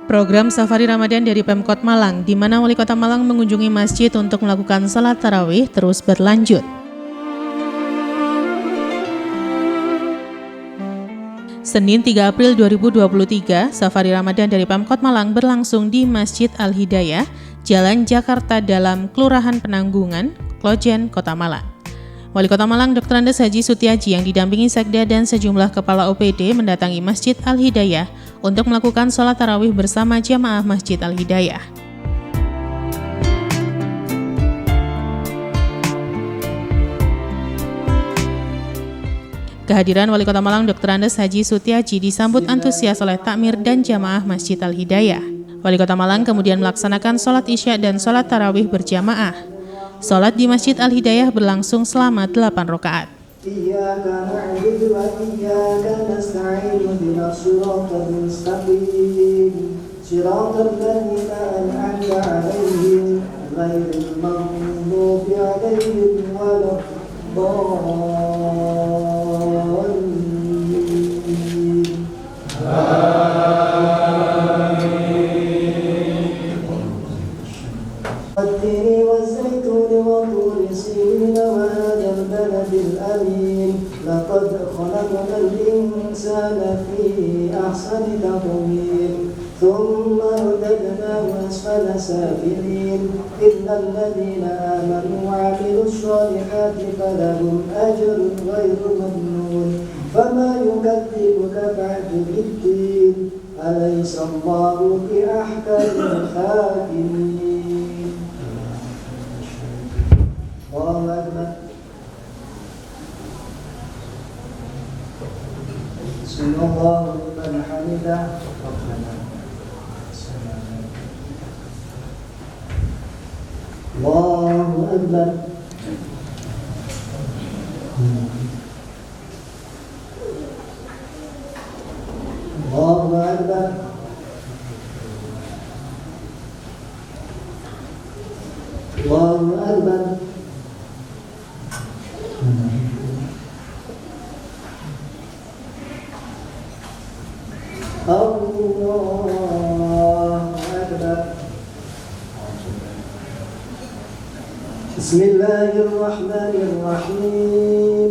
Program Safari Ramadan dari Pemkot Malang, di mana Wali Kota Malang mengunjungi masjid untuk melakukan salat tarawih terus berlanjut. Senin 3 April 2023, Safari Ramadan dari Pemkot Malang berlangsung di Masjid Al-Hidayah, Jalan Jakarta Dalam, Kelurahan Penanggungan, Klojen, Kota Malang. Wali Kota Malang Dr. Andes Haji Sutiaji yang didampingi Sekda dan sejumlah kepala OPD mendatangi Masjid Al-Hidayah untuk melakukan sholat tarawih bersama jamaah Masjid Al-Hidayah. Kehadiran Wali Kota Malang Dr. Andes Haji Sutiaji disambut antusias oleh takmir dan jamaah Masjid Al-Hidayah. Wali Kota Malang kemudian melaksanakan sholat isya dan sholat tarawih berjamaah. Sholat di Masjid Al-Hidayah berlangsung selama 8 rakaat. Iyyaka na'budu wa iyyaka nasta'in ihdinas siratal mustaqim siratal ladzina an'amta 'alaihim ghairil maghdubi 'alaihim waladdallin. لقد خلقنا الإنسان في أحسن تقويم ثم رددناه أسفل سافلين إلا الذين آمنوا وعملوا الصالحات فلهم أجر غير ممنون فما يكذبك بعد بالدين أليس الله بأحكم الحاكمين. الله أكبر. Bismillahirrahmanirrahim. Alhamdulillah. Allahu Akbar. Allahu Akbar. Allahu Akbar. Bismillahirrahmanirrahim.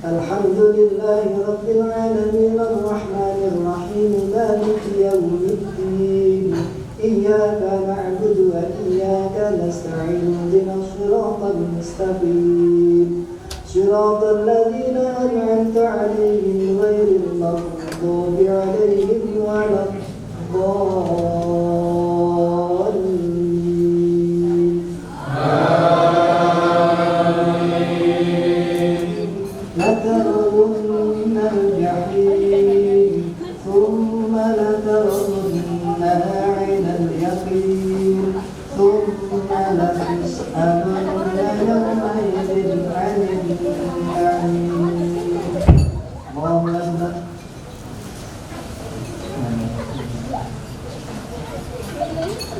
Alhamdulillahi rabbil alamin arrahmanirrahim maliki yaumiddin. Iyyaka na'budu wa iyyaka nasta'in ihdinas siratal mustaqim siratal ladzina an'amta 'alaihim ghairil maghdubi 'alaihim waladdallin. لترون الجحيم ثم لترونها عين اليقين ثم لتسألن يومئذ عن النعيم. الله أكبر.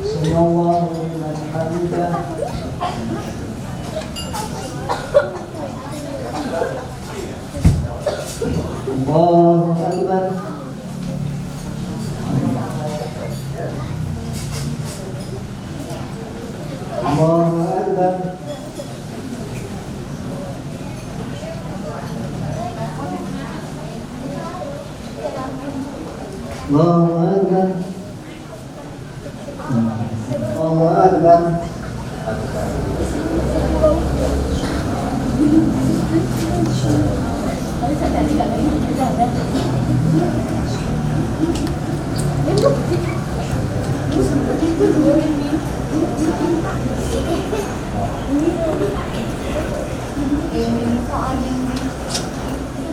سمع الله لمن حمده. Allahu Akbar. Allahu Akbar. Allahu Akbar. Allahu Akbar.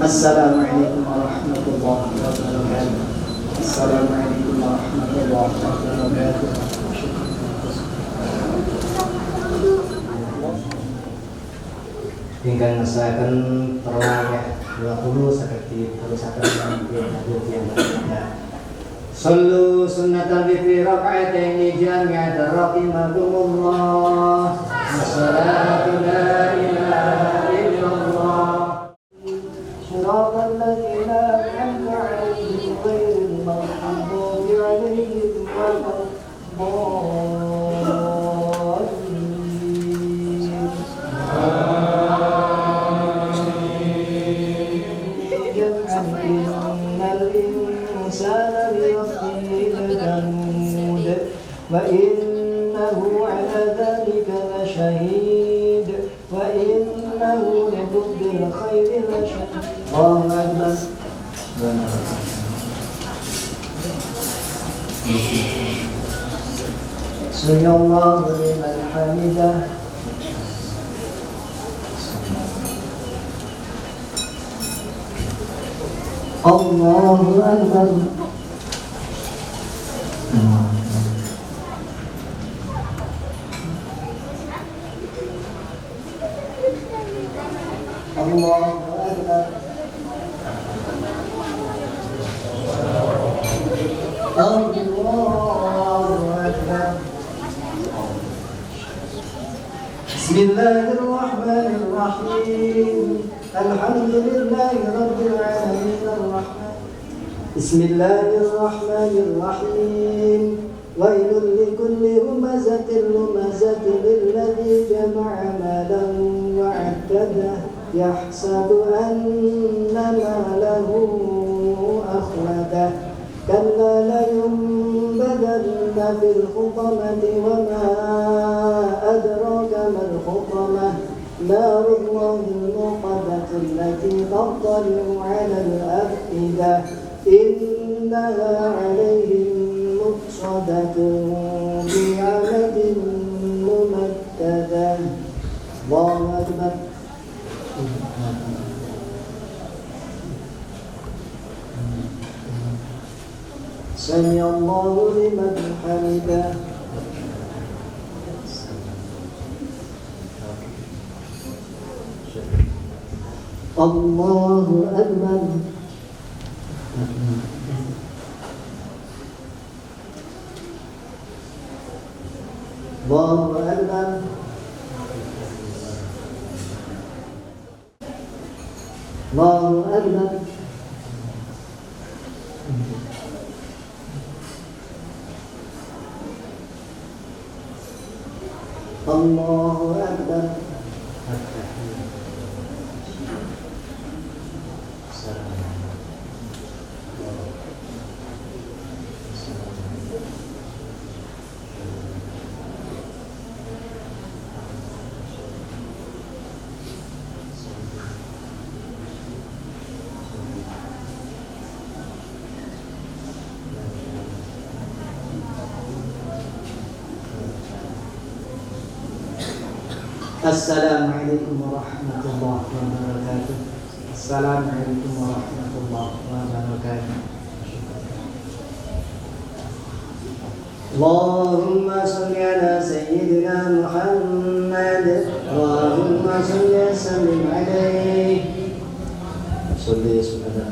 Assalamualaikum warahmatullahi wabarakatuh. Assalamualaikum warahmatullahi wabarakatuh. Tinggal menyesuaikan terawih 20 seperti terusakan yang berbeda. Sallu sunnatan fi raka'ataini jami'atan rahimakumullah. Assalatu la ilaha illallah. Shiratal ladzina an'amta 'alaihim ghairil maghdubi 'alaihim وإنه على ذلك لشهيد وإنه لحب الخير لشديد الله أكبر سمع الله لمن حمده الله أكبر الله أكبر الله أكبر بسم الله الرحمن الرحيم الحمد لله رب العالمين الرحمن بسم الله الرحمن الرحيم ويل لكل همزة لمزة الذي جمع مالا وعدده يحسب أن ماله أخلده كلا لينبذن في الحطمة وما أدراك ما الحطمة نار الله الموقدة التي تطلع على الأفئدة إنها عليهم مؤصدة بعمد ممددة الله أكبر سمع الله لمن حمده الله أكبر الله أكبر الله أكبر الله أكبر السلام عليكم ورحمة الله وبركاته السلام عليكم ورحمة الله وبركاته اللهم صل على سيدنا محمد اللهم صل وسلم عليه صل وسلم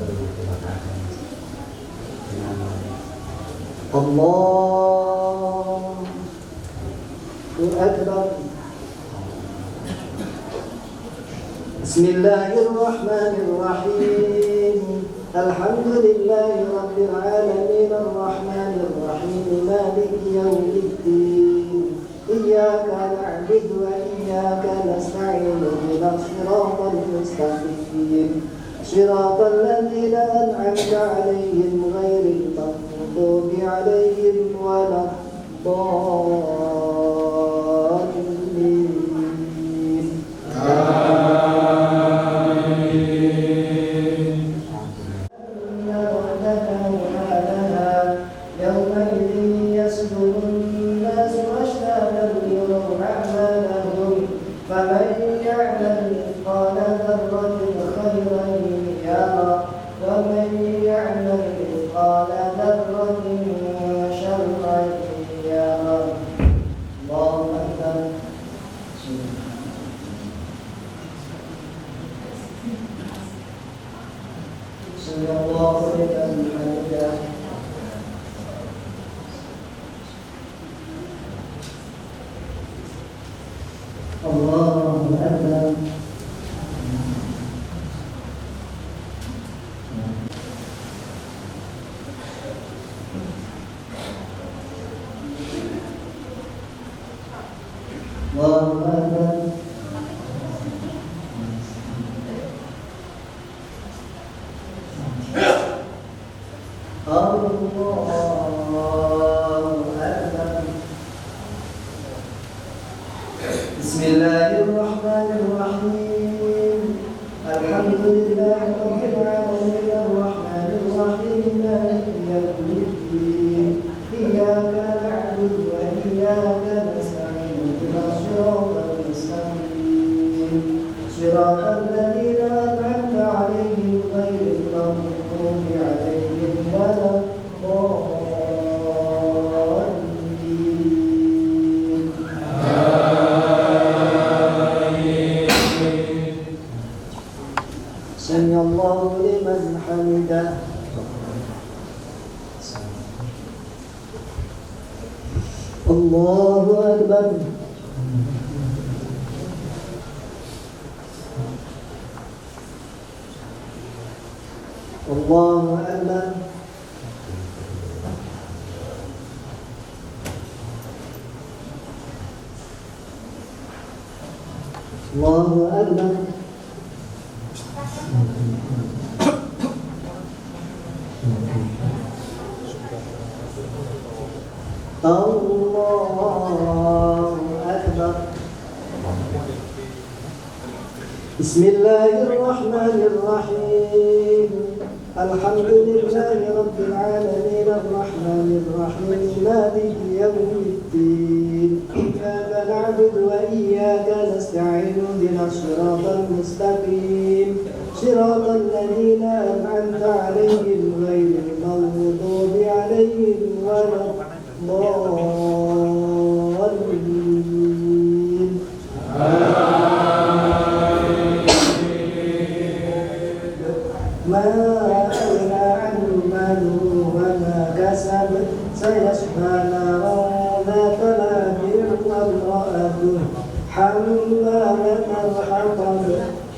الله أكبر بسم الله الرحمن الرحيم الحمد لله رب العالمين الرحمن الرحيم مالك يوم الدين إياك نعبد وإياك نستعين اهدنا الصراط المستقيم صراط الذين أنعمت عليهم غير المغضوب عليهم ولا الضالين الله أكبر Bismillahirrahmanirrahim. Alhamdulillahi rabbil alamin arrahmanir rahim maliki yaumiddin. Iyyaka na'budu wa iyyaka nasta'in ihdinas siratal mustaqim. Siratal ladzina an'amta 'alaihim ghairil maghdubi 'alaihim waladdallin. سمع الله لمن حمده. الله أكبر. الله أكبر. الله أكبر. الله أكبر. بسم الله الرحمن الرحيم. الحمد لله رب العالمين الرحمن الرحيم مالك يوم الدين. إياك نعبد وإياك نستعين اهدنا الصراط المستقيم صراط الذين أنعمت عليهم غير المغضوب عليهم ولا الضالين. ما أغنى عنه ماله وما كسب سيصلى نارا ذات لهب وامرأته حمالة الحطب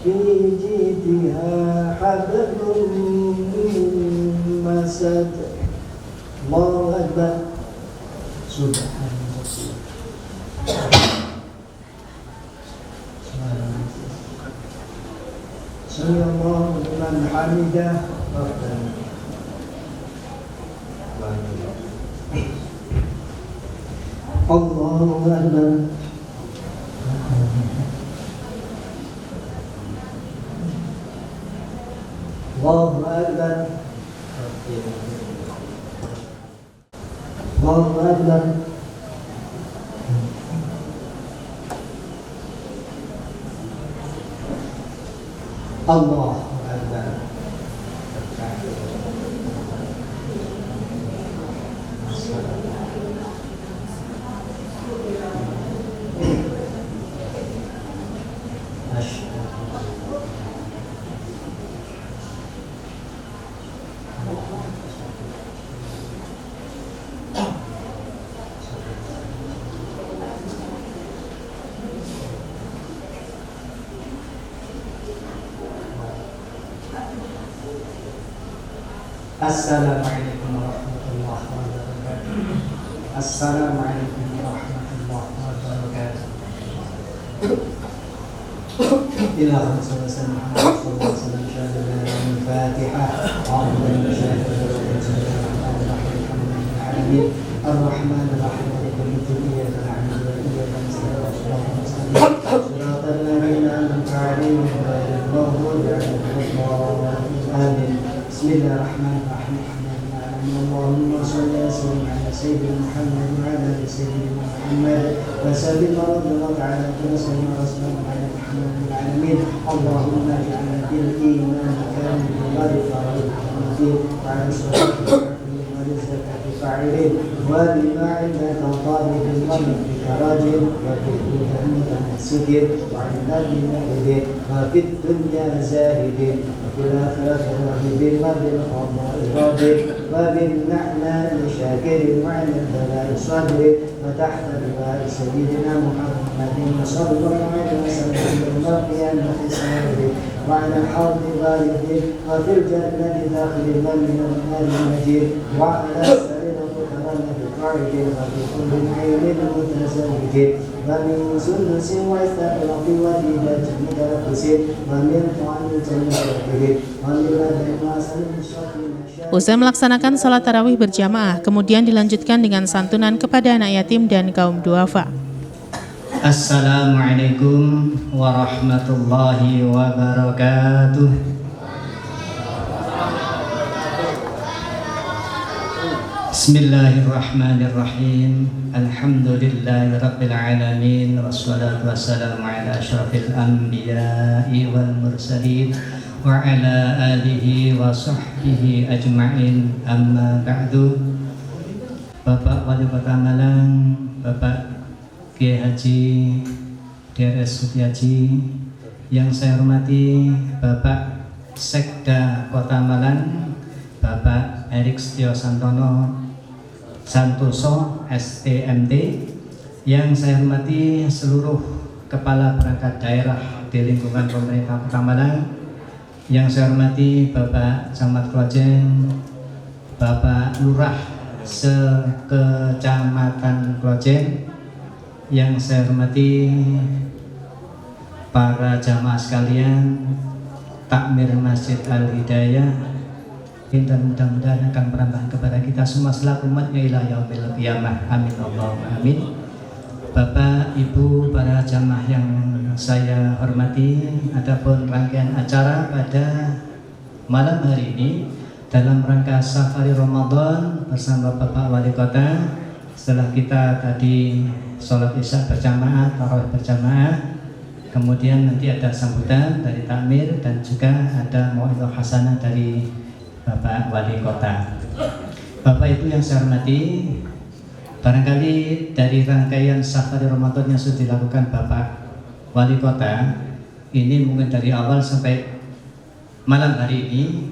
في جيدها حبل من مسد. الله أكبر. سبحان سمع الله لمن حمده. الله أكبر. الله أكبر. الله أكبر. الله أكبر. Assalamualaikum warahmatullahi wabarakatuh. Assalamualaikum warahmatullahi wabarakatuh. إلى رسول الله صلى الله عليه وسلم الفاتحة. أعوذ بالله من الشيطان الرجيم. الرحمن الرحيم مالك يوم الدين إياك نعبد وإياك نستعين صراط المستقيم صراط الذين أنعمت عليهم غير المغضوب عليهم ولا الضالين. آمين. بسم الله الرحمن الرحيم. اللهم صل وسلم على سيدنا محمد وعلى ال سيدنا محمد وسلم وبارك على سيدنا رسول الله على محمد العالمين. اللهم اجعلنا بالايمان كامل وبالفرائض الدين وعلى الصلاه والزكاه فاعلين وبما عندك طالب ومن بك راجل وبالهدى متمسك وعن النبي مهدي وفي الدنيا زاهد وفي الاخره راغب وبالقضاء راضي وبالنعماء شاكر وعلى البلاء صابر وتحت لواء سيدنا محمد صلى الله عليه وسلم يوم القيامة سائر وعلى الحوض غالب وفي الجنة داخل من النار مجيد وعلى السريرة كرامة قاعد وفي كل عين متزوج ومن سدس واستغرق وديدة مترقص ومن طعن المتوكل ومن لدن واسل الشرق. Usai melaksanakan sholat tarawih berjamaah, kemudian dilanjutkan dengan santunan kepada anak yatim dan kaum duafa. Assalamualaikum warahmatullahi wabarakatuh. Bismillahirrahmanirrahim. Alhamdulillahi rabbil alamin. Wassalatu wassalamu ala asyrafil anbiya'i wal mursalin wa ala alihi wa sahbihi ajma'in. Amma ba'du. Bapak Wali Kota Malang, Bapak Kiai Haji DRS Sutiaji, yang saya hormati Bapak Sekda Kota Malang, Bapak Erik Setio Santoso STMT, yang saya hormati seluruh kepala perangkat daerah di lingkungan pemerintah Kota Malang, yang saya hormati Bapak Camat Klojen, Bapak Lurah Sekecamatan Klojen, yang saya hormati para jamaah sekalian takmir Masjid Al-Hidayah, dan mudah-mudahan akan menambah kepada kita semua selaku umatnya ila yaumil qiyamah. Amin Allahumma amin. Bapak, Ibu, para jamaah yang saya hormati, adapun rangkaian acara pada malam hari ini dalam rangka Safari Ramadan bersama Bapak Wali Kota, setelah kita tadi sholat isya berjamaah, tarawih berjamaah, kemudian nanti ada sambutan dari takmir dan juga ada mau'izah hasanah dari Bapak Wali Kota. Bapak Ibu yang saya hormati, barangkali dari rangkaian Safari Ramadan yang sudah dilakukan Bapak Wali Kota ini, mungkin dari awal sampai malam hari ini,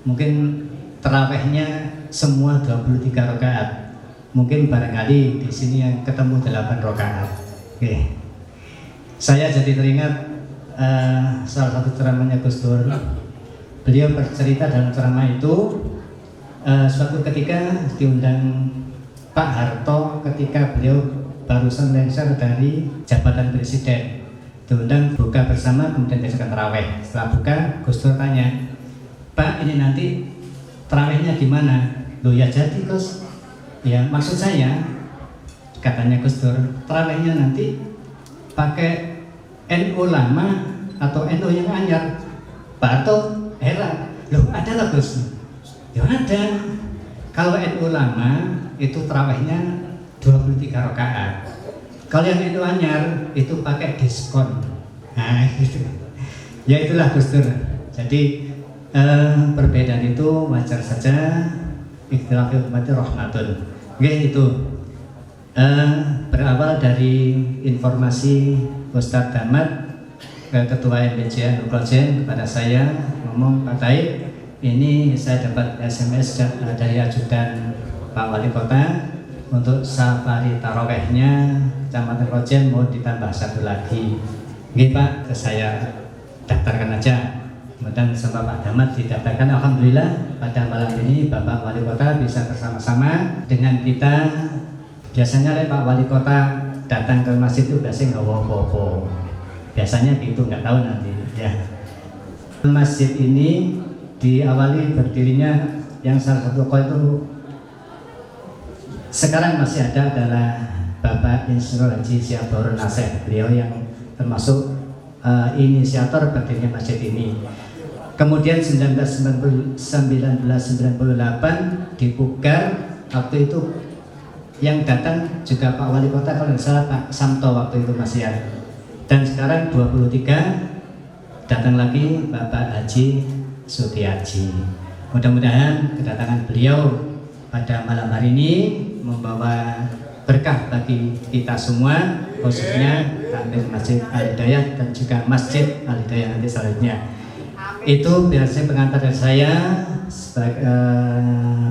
mungkin tarawihnya semua 23 rakaat. Mungkin barangkali di sini yang ketemu 8 rakaat. Oke. Saya jadi teringat salah satu ceramahnya Gus Dur. Beliau bercerita dalam ceramah itu, suatu ketika diundang Pak Harto ketika beliau barusan lengser dari jabatan presiden. Diundang buka bersama, kemudian diadakan tarawih. Setelah buka, Gus Dur tanya, "Pak, ini nanti tarawihnya gimana?" "Loh ya jadi Gus." "Ya maksud saya," katanya Gus Dur, "tarawihnya nanti pakai NU lama atau NU yang anyar." Pak Harto heran, "Loh ada lah Gus?" "Ya ada. Kalau NU lama itu tarawihnya 23 rakaat. Kalau yang NU anyar itu pakai diskon." Nah gitu. Ya itulah Gus Dur. Jadi perbedaan itu wajar saja. Ikhtilafil ummati rahmatun. Oke, itu berawal dari informasi Ustadz Damat, Ketua MPJ Anu Klojen, kepada saya ngomong, "Pak Taib, ini saya dapat SMS dari ajudan Pak Wali Kota untuk safari tarawehnya Kecamatan Klojen mau ditambah 1 lagi." "Nggih Pak, saya daftarkan aja." Kemudian sama Pak Damat didaftarkan. Alhamdulillah pada malam ini Bapak Wali Kota bisa bersama-sama dengan kita. Biasanya Pak Wali Kota datang ke masjid itu biasanya nggak wopo-wopo. Biasanya gitu, nggak tahu nanti ya. Masjid ini diawali berdirinya yang salah satu tokoh itu sekarang masih ada adalah Bapak Insinyur Haji Syahrul Nasir. Beliau yang termasuk inisiator berdirinya masjid ini. Kemudian 1998 dipugar. Waktu itu yang datang juga Pak Wali Kota, kalau tidak salah Pak Samto waktu itu masih ada. Dan sekarang 23 datang lagi Bapak Haji Sutiaji. Mudah-mudahan kedatangan beliau pada malam hari ini membawa berkah bagi kita semua, khususnya takmir Masjid Al-Hidayah dan juga Masjid Al-Hidayah nanti selanjutnya. Itu biasanya pengantar dari saya.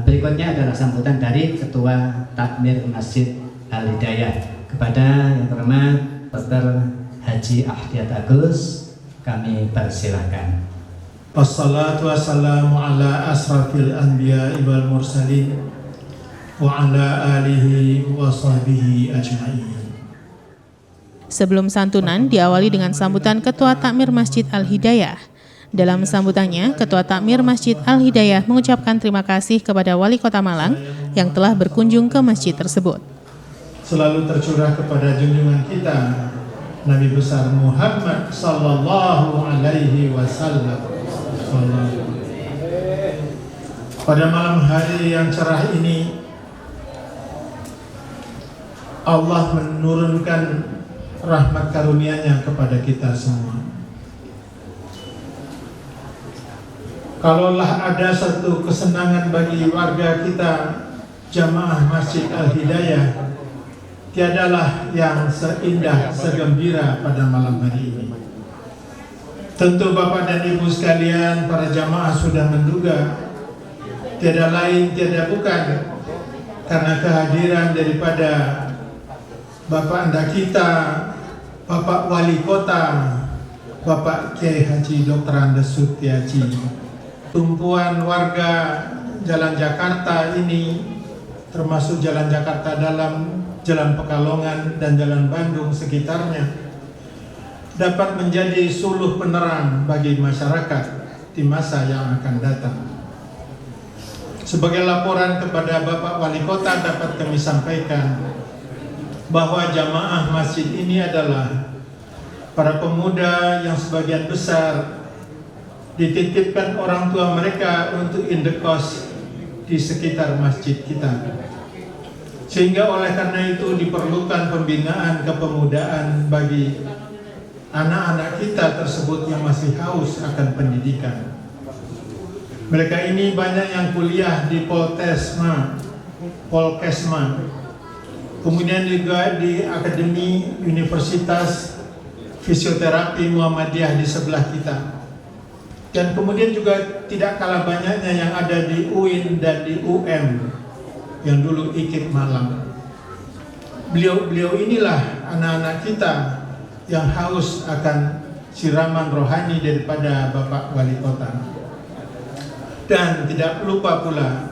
Berikutnya adalah sambutan dari Ketua Takmir Masjid Al-Hidayah. Kepada yang terhormat Dr. Haji Ahdiyat Agus, kami persilahkan. Wassalatu wassalamu ala asrafil anbiya'i wal mursalin wa ala alihi wa sahbihi ajma'in. Sebelum santunan diawali dengan sambutan Ketua Takmir Masjid Al-Hidayah. Dalam sambutannya, Ketua Takmir Masjid Al-Hidayah mengucapkan terima kasih kepada Wali Kota Malang yang telah berkunjung ke masjid tersebut. selalu tercurah kepada junjungan kita Nabi besar Muhammad sallallahu alaihi wasallam. Pada malam hari yang cerah ini Allah menurunkan rahmat karunia-Nya kepada kita semua. Kalaulah ada satu kesenangan bagi warga kita Jamaah Masjid Al-Hidayah, tiadalah yang seindah, segembira pada malam hari ini. Tentu Bapak dan Ibu sekalian, para jamaah sudah menduga tiada lain, tiada bukan karena kehadiran daripada Bapak Anda kita, Bapak Wali Kota, Bapak Kiai Haji Dr. Andes Sutiaji. Tumpuan warga Jalan Jakarta ini, termasuk Jalan Jakarta Dalam, Jalan Pekalongan, dan Jalan Bandung sekitarnya, dapat menjadi suluh penerang bagi masyarakat di masa yang akan datang. Sebagai laporan kepada Bapak Wali Kota dapat kami sampaikan bahwa jamaah masjid ini adalah para pemuda yang sebagian besar dititipkan orang tua mereka untuk indekos di sekitar masjid kita. Sehingga oleh karena itu diperlukan pembinaan kepemudaan bagi anak-anak kita tersebut yang masih haus akan pendidikan. Mereka ini banyak yang kuliah di Polkesma, kemudian juga di Akademi Universitas Fisioterapi Muhammadiyah di sebelah kita. Dan kemudian juga tidak kalah banyaknya yang ada di UIN dan di UM yang dulu IKIP Malang. Beliau inilah anak-anak kita yang haus akan siraman rohani daripada Bapak Wali Kota. Dan tidak lupa pula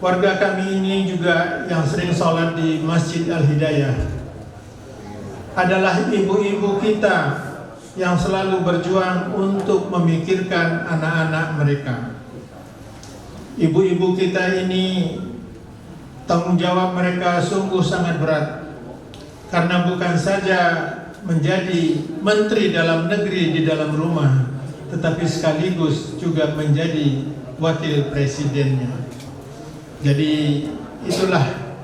warga kami ini juga yang sering sholat di Masjid Al-Hidayah adalah ibu-ibu kita yang selalu berjuang untuk memikirkan anak-anak mereka. Ibu-ibu kita ini tanggung jawab mereka sungguh sangat berat, karena bukan saja menjadi menteri dalam negeri di dalam rumah, tetapi sekaligus juga menjadi wakil presidennya. Jadi itulah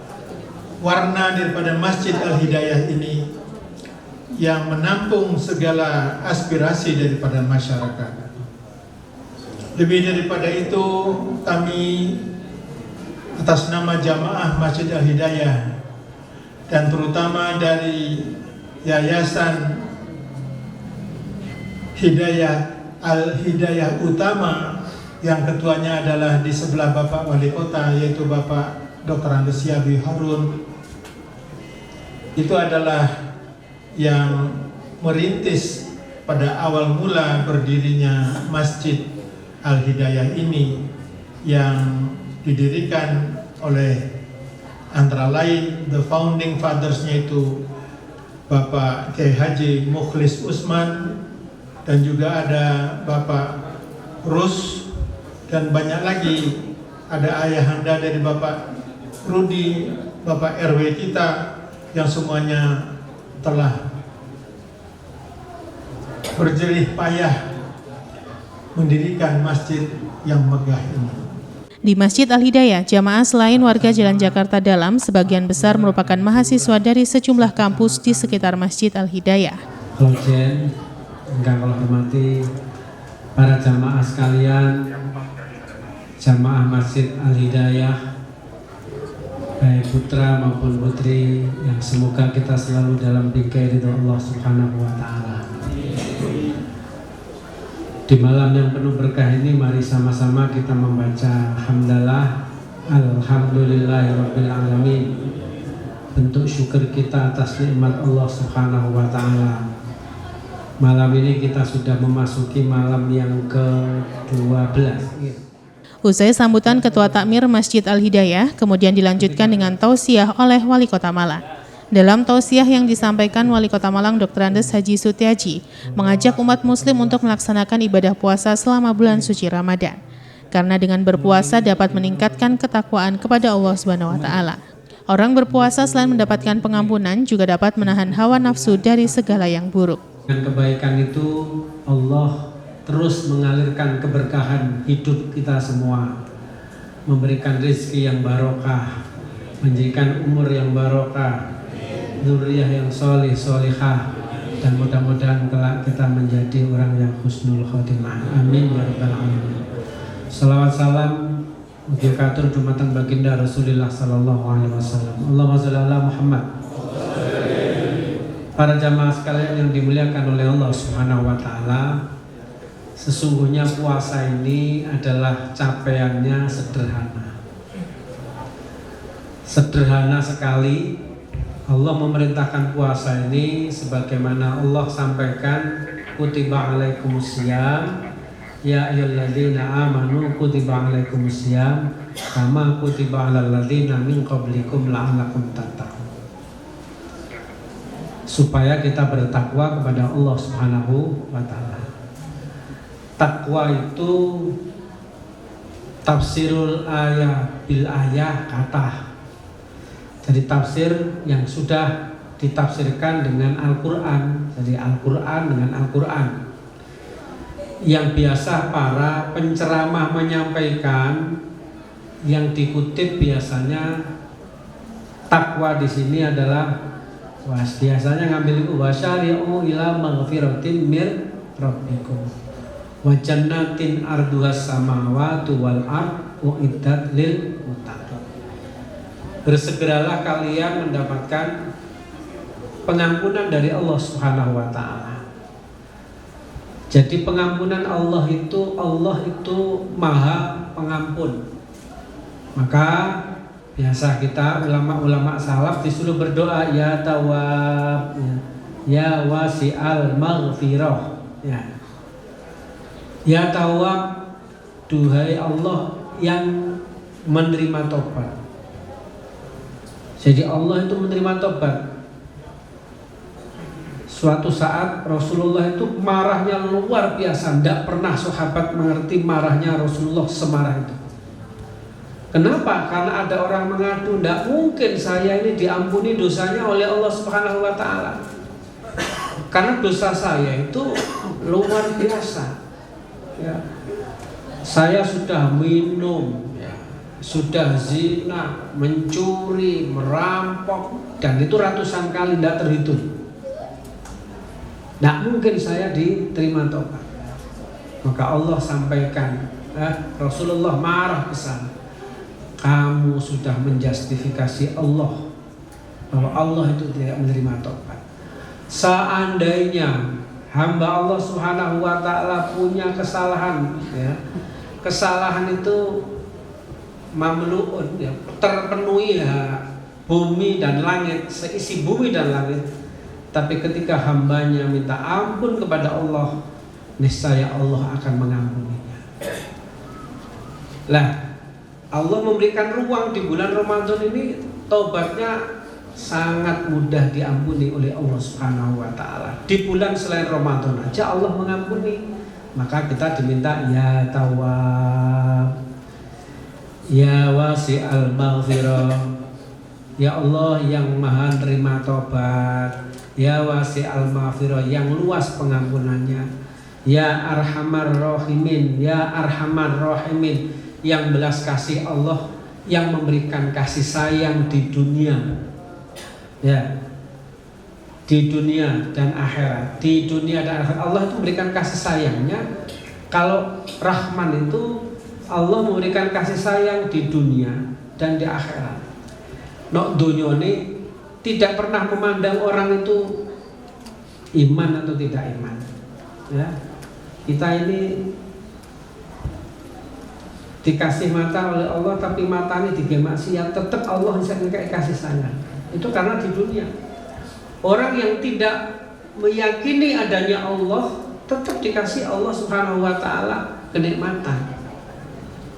warna daripada Masjid Al-Hidayah ini yang menampung segala aspirasi daripada masyarakat. Lebih daripada itu, kami atas nama jamaah Masjid Al-Hidayah dan terutama dari Yayasan Hidayah Al-Hidayah Utama yang ketuanya adalah di sebelah Bapak Wali Kota, yaitu Bapak Dr. Andes Yabi Harun. Itu adalah yang merintis pada awal mula berdirinya Masjid Al-Hidayah ini, yang didirikan oleh antara lain the founding fathers-nya itu Bapak Kiai Haji Mukhlis Usman, dan juga ada Bapak Rus, dan banyak lagi, ada ayahanda dari Bapak Rudi, Bapak RW kita, yang semuanya telah berjerih payah mendirikan masjid yang megah ini. Di Masjid Al-Hidayah, jamaah selain warga Jalan Jakarta Dalam, sebagian besar merupakan mahasiswa dari sejumlah kampus di sekitar Masjid Al-Hidayah. Klojen, engkang kula hormati para jamaah sekalian, jamaah Masjid Al-Hidayah, baik putra maupun putri, yang semoga kita selalu dalam bingkai ridho Allah Subhanahu wa Ta'ala. Di malam yang penuh berkah ini, mari sama-sama kita membaca hamdalah alhamdulillahirabbil alamin, bentuk syukur kita atas nikmat Allah Subhanahu wa Ta'ala. Malam ini kita sudah memasuki malam yang ke-12. Usai sambutan Ketua Takmir Masjid Al-Hidayah, kemudian dilanjutkan dengan tausiah oleh Wali Kota Malang. Dalam tausiah yang disampaikan Wali Kota Malang Dr. Andes Haji Sutiaji mengajak umat muslim untuk melaksanakan ibadah puasa selama bulan suci Ramadan, karena dengan berpuasa dapat meningkatkan ketakwaan kepada Allah Subhanahu wa Ta'ala. Orang berpuasa selain mendapatkan pengampunan juga dapat menahan hawa nafsu dari segala yang buruk. Dengan kebaikan itu Allah terus mengalirkan keberkahan hidup kita semua, memberikan rezeki yang barokah, menjadikan umur yang barokah, dzurriyyah yang soleh solihah, dan mudah-mudahan kelak kita menjadi orang yang husnul khotimah. Amin ya rabbal alamin. Salawat salam Mugiatur dumateng baginda Rasulullah sallallahu alaihi wasallam. Allahumma shalli ala Muhammad. Para jamaah sekalian yang dimuliakan oleh Allah Subhanahu wa taala, sesungguhnya puasa ini adalah capaiannya sederhana. Sederhana sekali. Allah memerintahkan puasa ini sebagaimana Allah sampaikan, kutiba alaikumusiyam ya ayyuhalladzina amanu kutiba alaikumusiyam kama kutiba alal ladzina min qablikum la'allakum tattaqun. Supaya kita bertakwa kepada Allah Subhanahu wa taala. Takwa itu tafsirul ayah bil ayah kata. Jadi tafsir yang sudah ditafsirkan dengan Al-Qur'an. Jadi Al-Qur'an dengan Al-Qur'an. Yang biasa para penceramah menyampaikan, yang dikutip biasanya takwa di sini adalah biasanya ngambil wasyari'u ila maghfiratin mir rabbikum wa jannatin arduhas samawati wal ard uiddat lil muttaqin. Bersegeralah kalian mendapatkan pengampunan dari Allah Subhanahu wa taala. Jadi pengampunan Allah itu Maha Pengampun. Maka biasa kita ulama-ulama salaf disuruh berdoa ya tawwab ya wasi'al maghfirah ya tawwab, duhai Allah yang menerima tobat. Jadi Allah itu menerima tobat. Suatu saat Rasulullah itu marahnya luar biasa. Tidak pernah sahabat mengerti marahnya Rasulullah semarah itu. Kenapa? Karena ada orang mengadu, tidak mungkin saya ini diampuni dosanya oleh Allah Subhanahu wa taala. Karena dosa saya itu luar biasa. Ya. Saya sudah minum, sudah zina, mencuri, merampok, dan itu ratusan kali tidak terhitung. Tidak mungkin saya diterima tobat. Maka Allah sampaikan, Rasulullah marah ke sana. Kamu sudah menjustifikasi Allah bahwa Allah itu tidak menerima tobat. Seandainya hamba Allah Subhanahu wa taala punya kesalahan, ya, kesalahan itu mamluun, ya, terpenuhi ya, bumi dan langit, seisi bumi dan langit. Tapi ketika hambanya minta ampun kepada Allah, niscaya Allah akan mengampuninya. Lah, Allah memberikan ruang di bulan Ramadan ini, tobatnya sangat mudah diampuni oleh Allah Subhanahu wa taala. Di bulan selain Ramadan aja Allah mengampuni. Maka kita diminta ya tawwab, ya wasi'al maghfirah, ya Allah yang maha nerima tobat, ya wasi'al maghfirah, yang luas pengampunannya, ya arhamar rahimin, ya arhamar rahimin, yang belas kasih Allah, yang memberikan kasih sayang di dunia, ya, di dunia dan akhirat. Di dunia dan akhirat Allah itu memberikan kasih sayangnya. Kalau Rahman itu Allah memberikan kasih sayang di dunia dan di akhirat. Nok dunia ini tidak pernah memandang orang itu iman atau tidak iman. Ya, kita ini dikasih mata oleh Allah, tapi mata ini digemaksiat, tetap Allah bisa kasih sayang. Itu karena di dunia. Orang yang tidak meyakini adanya Allah tetap dikasih Allah Subhanahu wa taala kenikmatan.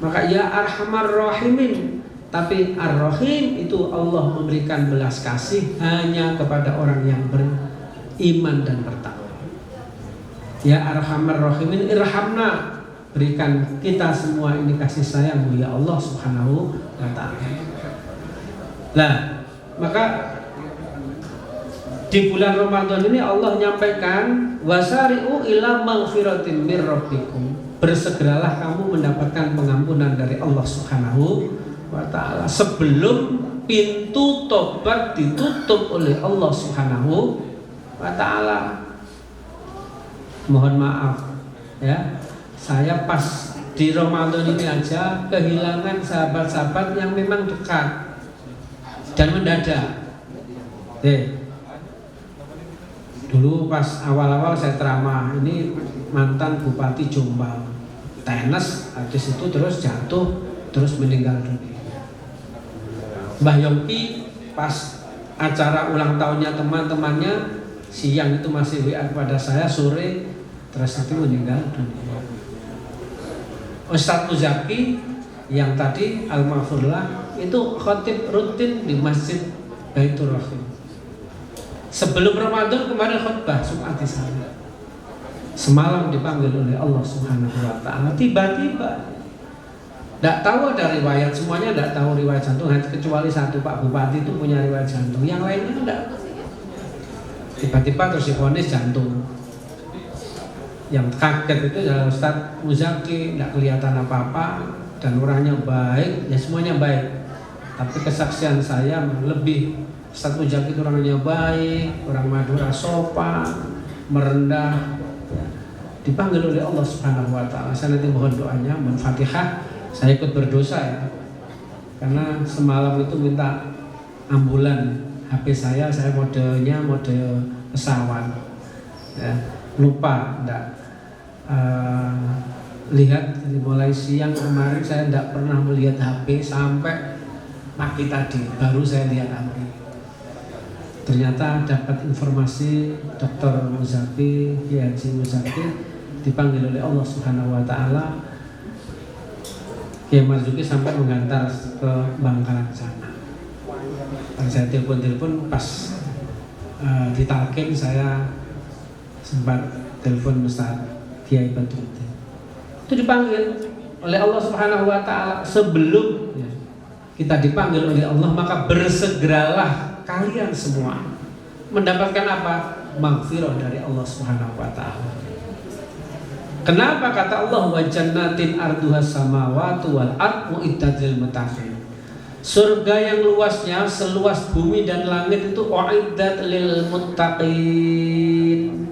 Maka ya arhamar rahimin, tapi ar-rahim itu Allah memberikan belas kasih hanya kepada orang yang beriman dan bertakwa. Ya arhamar rahimin irhamna, berikan kita semua ini kasih sayang ya Allah Subhanahu wa taala. Lah, Maka di bulan Ramadan ini Allah nyampaikan wasari'u ila maghfiratin mir rabbikum. Bersegeralah kamu mendapatkan pengampunan dari Allah Subhanahu wa taala sebelum pintu tobat ditutup oleh Allah Subhanahu wa taala. Mohon maaf ya, saya pas di Ramadan ini aja kehilangan sahabat-sahabat yang memang dekat dan mendadak. Dulu pas awal-awal saya ceramah, ini mantan Bupati Jombang, tenis, habis itu terus jatuh, terus meninggal dunia. Mbah Yongki pas acara ulang tahunnya teman-temannya, siang itu masih WA kepada saya, sore terus itu meninggal dunia. Ustadz Muzaki yang tadi Al-Maghfurlah itu khotib rutin di Masjid Baitur Rahim. Sebelum Ramadan kemarin khutbah Jumat di sana. Semalam dipanggil oleh Allah Subhanahu wa taala. Tiba-tiba enggak tahu ada riwayat, semuanya enggak tahu riwayat jantung, kecuali satu Pak Bupati itu punya riwayat jantung. Yang lainnya enggak. Tiba-tiba terus divonis jantung. Yang kaget itu adalah Ustadz Muzaki, enggak kelihatan apa-apa dan orangnya baik, ya semuanya baik. Tapi kesaksian saya lebih, Ustadz Muzaki itu orangnya baik, orang Madura sopan, merendah, dipanggil oleh Allah Subhanahu wa taala. Saya nanti mohon doanya, mohon Fatihah. Saya ikut berdosa ya. Karena semalam itu minta ambulan HP saya modenya mode pesawat. Ya, lupa enggak lihat dari mulai siang kemarin saya enggak pernah melihat HP sampai pagi tadi baru saya lihat HP. Ternyata dapat informasi Dr. Muzaki, Kiai Haji Muzaki dipanggil oleh Allah Subhanahu wa taala. Kiai Marzuki sampai mengantar ke Bangkalan sana. Saya telepon pas ditalkin, saya sempat telepon Ustaz Kiai Badruddin. Itu dipanggil oleh Allah Subhanahu wa taala. Sebelum kita dipanggil oleh Allah, maka bersegeralah kalian semua mendapatkan apa? Maghfirah dari Allah Subhanahu wa taala. Kenapa kata Allah wa jannatin arduhas samawati wal ardh uiddat lil muttaqin. Surga yang luasnya seluas bumi dan langit itu uiddat lil muttaqin.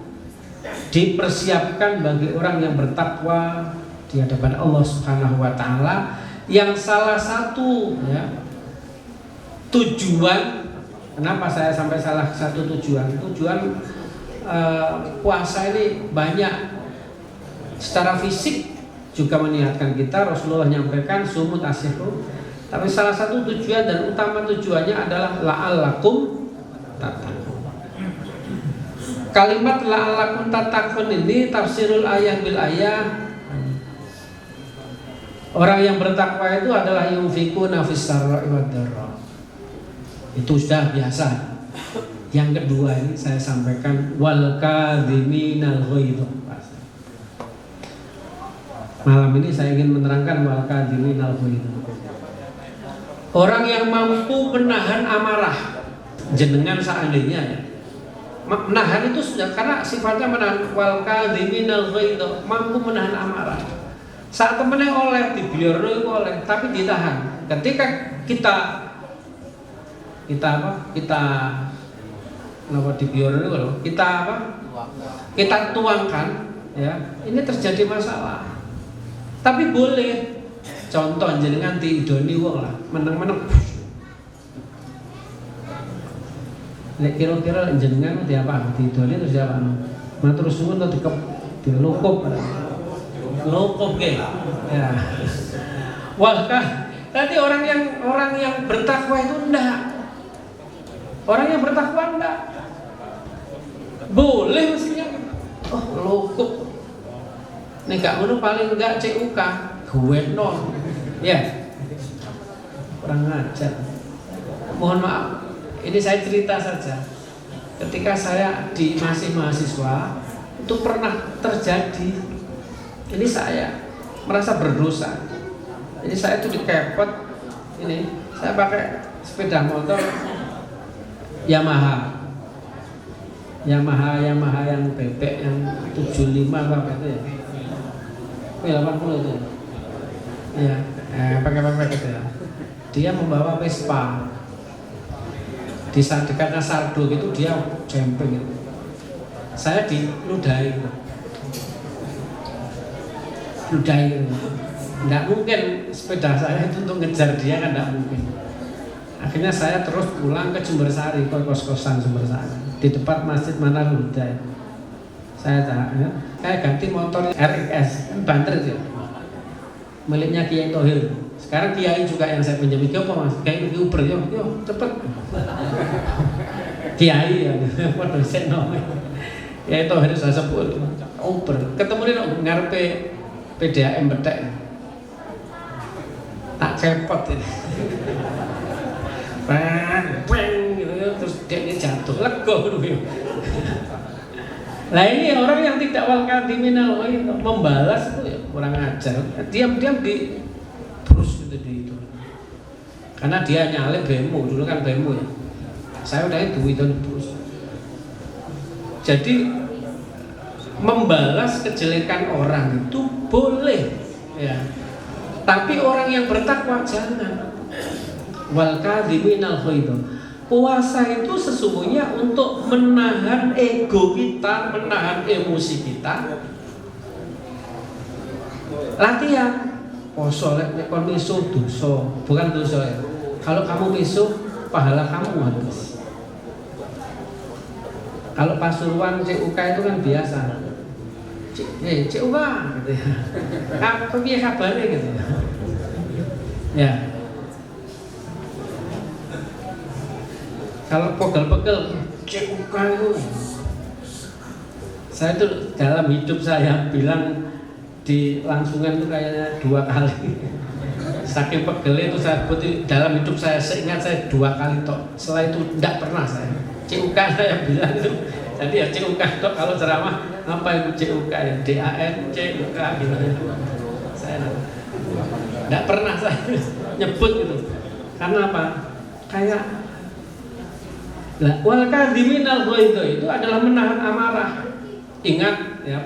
Dipersiapkan bagi orang yang bertakwa di hadapan Allah Subhanahu wa taala, yang salah satu tujuan. Kenapa saya sampai salah satu tujuan? Tujuan puasa ini banyak. Secara fisik juga meniatkan kita, Rasulullah menyampaikan sumut asyihu. Tapi salah satu tujuan dan utama tujuannya adalah la'allakum tattaqun. Kalimat la'allakum tattaqun ini tafsirul ayah bil ayah. Orang yang bertakwa itu adalah yunfikuna fis sarra'i wad dharra. Itu sudah biasa. Yang kedua ini saya sampaikan wal kadhiminal ghaidh. Malam ini saya ingin menerangkan wal kadhiminal ghaidh. Orang yang mampu menahan amarah. Jenengan seandainya ya, menahan itu sudah, karena sifatnya menahan, wal kadhiminal ghaidh, mampu menahan amarah. Saat temennya oleh dibiarno itu oleh, tapi ditahan. Ketika kita tuangkan ya, ini terjadi masalah. Tapi boleh, contoh jenengan diidoni wong lah, meneng-meneng. Nek kira-kira jenengan apa? Diidoni terus apa? Matur suwun atau dilukup. Lukup ge. Ya. Wah, tadi orang yang bertakwa itu enggak. Orang yang bertakwa enggak. Boleh mestinya. Oh, lukup. Nek gak ngono paling enggak CUK, gue non. Ya. Kurang ajar. Mohon maaf. Ini saya cerita saja. Ketika saya masih mahasiswa, itu pernah terjadi. Ini saya merasa berdosa. Ini saya itu dikepot. Ini saya pakai sepeda motor Yamaha yang bebek yang 75 apa itu ya? 80 itu. Iya, pakai itu ya. Dia membawa Vespa. Di saat dekatnya Sardo gitu dia jemping gitu. Saya diludahi gitu. Nggak mungkin sepeda saya itu untuk ngejar dia kan nggak mungkin. Akhirnya saya terus pulang ke Jembersari, ke kos-kosan Jembersari di depan Masjid Manarul Hidayah. Saya ganti motor RX kan Banter itu, miliknya Kiai Tohir. Sekarang Kiai juga yang saya pinjam. Itu apa mas? Kiai Uber yo cepet. Kiai ya, waduh seno. Kiai Tohir saya sebut Uber. Ketemu dia ngarepe PDAM bedek. Tak cepot ini. Bang, gitu, terus dia jatuh, lego dulu. Nah ini orang yang tidak wal kadiminal membalas itu ya kurang ajar. Diam-diam di terus gitu di itu. Karena dia nyalip bemo, dulu kan bemo ya. Saya udah itu terus. Jadi membalas kejelekan orang itu boleh, ya. Tapi orang yang bertakwa jangan. Wal kadhiminal ghaidh. Puasa itu sesungguhnya untuk menahan ego kita, menahan emosi kita. Latihan. Poso lek kon misuh dosa, bukan dosa ya. Kalau kamu misuh, pahala kamu habis. Kalau Pasuruan CUK itu kan biasa. CUK gitu ya. Apa piye kabare gitu ya. Ya. Kalau pegel-pegel CUK itu, saya tuh dalam hidup saya bilang di langsungan itu kayaknya 2 kali. Saking pegelnya itu saya dalam hidup saya seingat saya 2 kali tok. Setelah itu tidak pernah saya. CUK saya bilang itu. Jadi ya CUK tok kalau ceramah apa itu CUK ya DAN CUK gitu. Saya tidak pernah saya nyebut gitu. Karena apa? Kayak wal kadhiminal ghaidh itu adalah menahan amarah. Ingat ya,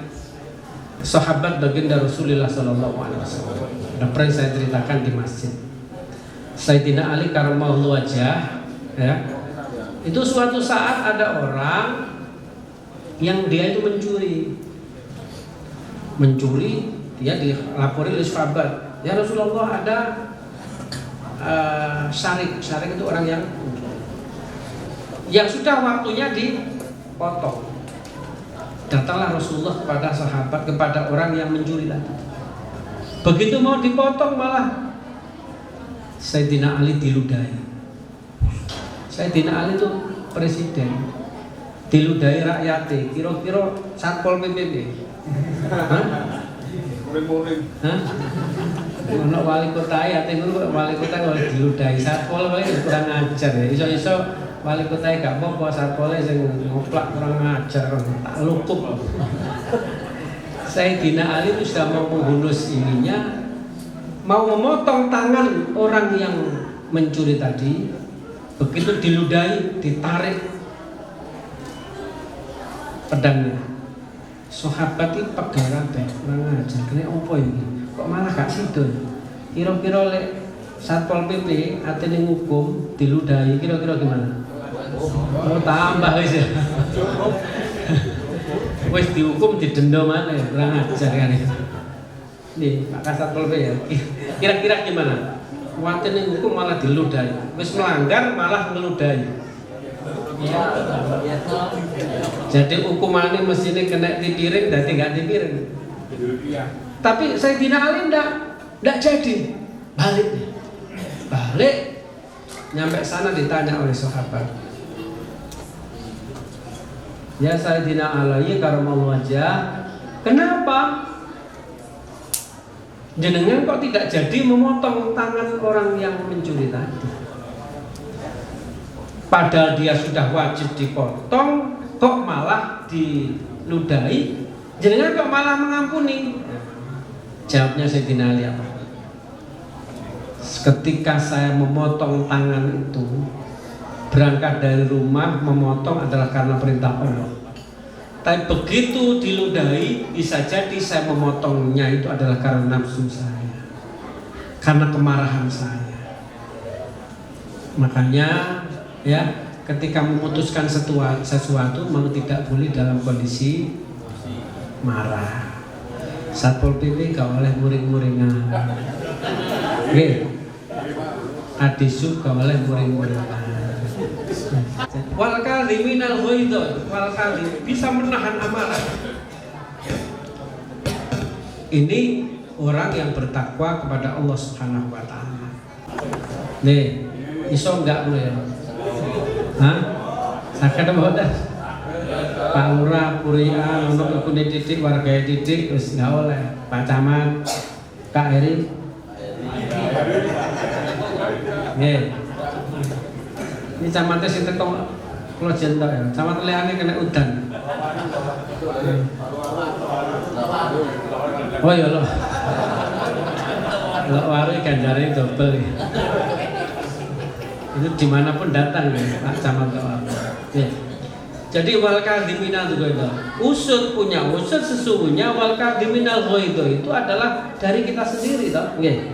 sahabat baginda Rasulullah sallallahu alaihi wasallam. Yang pernah saya ceritakan di masjid. Sayyidina Ali karramallahu wajhah ya. Itu suatu saat ada orang yang dia itu mencuri, dia dilapori oleh sahabat. Ya Rasulullah ada syarik itu orang yang sudah waktunya dipotong. Datanglah Rasulullah kepada sahabat, kepada orang yang mencuri tadi. Begitu mau dipotong malah Sayyidina Ali diludahi. Sayyidina Ali itu presiden, diludahi rakyatnya. Kira-kira Satpol PP. Ono wali kota ya, wali kota kalau diludahi Satpol kurang ajar ya. Iso-iso wali kota gak apa-apa, Satpolnya sing ngoplak kurang ajar, tak lukup. Sayyidina Ali itu sudah mau menghunus ininya, mau memotong tangan orang yang mencuri tadi. Begitu diludahi, ditarik pedangnya. Sahabat itu pegal kabeh, kurang ajar. Kene opo iki? Kok malah gak sido? Kira-kira lek Satpol PP atene ngukum diludahi, kira-kira gimana? Oh tambah wis ya. Wis dihukum didenda mana ya, kurang ajar kan ya. Nih Pak Kasatpol PP ya. Kira-kira gimana? Watene hukum malah diludahi. Wis melanggar malah ngeludahi. Jadi hukumannya mestinya kena dipiring, dadi gak dipiring. Tapi Sayyidina Ali ndak jadi. Balik. Nyampe sana ditanya oleh sahabat. Ya Sayyidina Ali karramallahu wajhah, kenapa jenengan kok tidak jadi memotong tangan orang yang mencuri tadi? Padahal dia sudah wajib dipotong, kok malah diludahi? Jenengan kok malah mengampuni? Jawabnya Sayyidina Ali apa? Ketika saya memotong tangan itu, berangkat dari rumah memotong adalah karena perintah Allah. Tapi begitu diludahi, bisa jadi saya memotongnya itu adalah karena nafsu saya, karena kemarahan saya. Makanya ya, ketika memutuskan sesuatu memang tidak boleh dalam kondisi marah. Satpol PP gak oleh muring-muringan. Nggih. Adisub gak oleh muring-muringan. Wal kadhiminal ghaidh, wal kadhim bisa menahan amarah. Ini orang yang bertakwa kepada Allah Subhanahu wa taala. Nih, iso enggak mulai? Hah? Sakit apa dah? Pak Lurah, Purian, ono ikune titik, warga titik wis enggak oleh. Pak Camat, Kak Eri. Nggih. Ini camatnya sing teko kula jentok ya. Camat liyane kena udan. Oh ya Allah. Lo waru ganjare double. Itu dimanapun datang ya Pak Camat ya. Jadi wal kadhiminal ghaidh. Usut punya usut sesungguhnya wal kadhiminal ghaidh itu adalah dari kita sendiri toh. Nggih.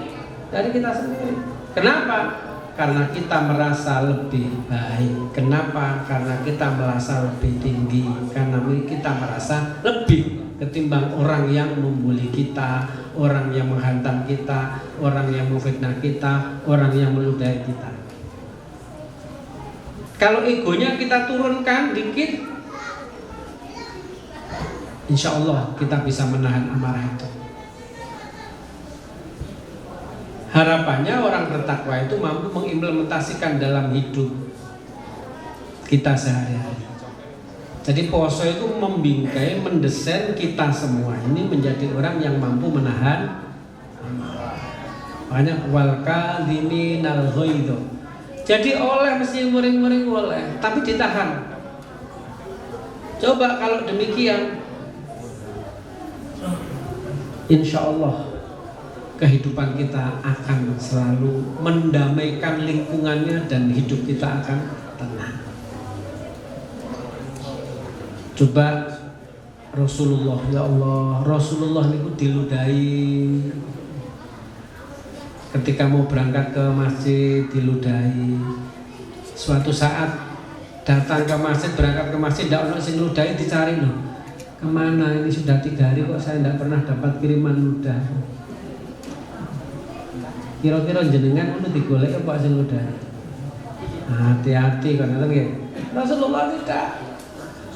Dari kita sendiri. Kenapa? Karena kita merasa lebih baik. Kenapa? Karena kita merasa lebih tinggi. Karena kita merasa lebih ketimbang orang yang membuli kita, orang yang menghantam kita, orang yang memfitnah kita, orang yang meludahi kita. Kalau egonya kita turunkan dikit, insya Allah kita bisa menahan amarah itu. Harapannya orang bertakwa itu mampu mengimplementasikan dalam hidup kita sehari-hari. Jadi poso itu membingkai, mendesain kita semua ini menjadi orang yang mampu menahan amarah. Makanya wal kadhiminal ghaidh. Jadi oleh mesti muring-muring oleh, tapi ditahan. Coba kalau demikian, insya Allah kehidupan kita akan selalu mendamaikan lingkungannya dan hidup kita akan tenang. Coba Rasulullah, ya Allah, Rasulullah niku diludahi ketika mau berangkat ke masjid, diludahi. Suatu saat datang ke masjid, berangkat ke masjid, tidak ono sing ludahi, dicari loh. Kemana ini sudah 3 hari kok saya tidak pernah dapat kiriman ludah. Kira-kira jenengan udah digolek apa sing ludahi? Hati-hati kan nggih. Rasulullah tidak.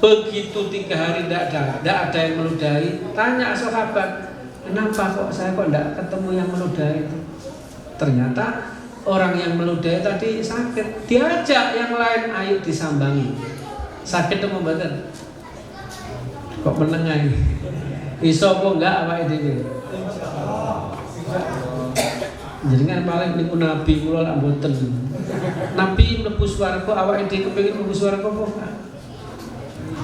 Begitu 3 hari tidak ada yang meludahi, tanya sahabat, kenapa kok saya tidak ketemu yang meludahi itu? Ternyata orang yang meludahi tadi sakit, diajak yang lain, ayo disambangi. Sakit apa mboten? Kok menengai? Iso apa enggak awake dhewe? Jenengan paling niku nabi kula lak mboten. Nabi mlebu swarga, awake dhewe kepengin mlebu swarga apa enggak?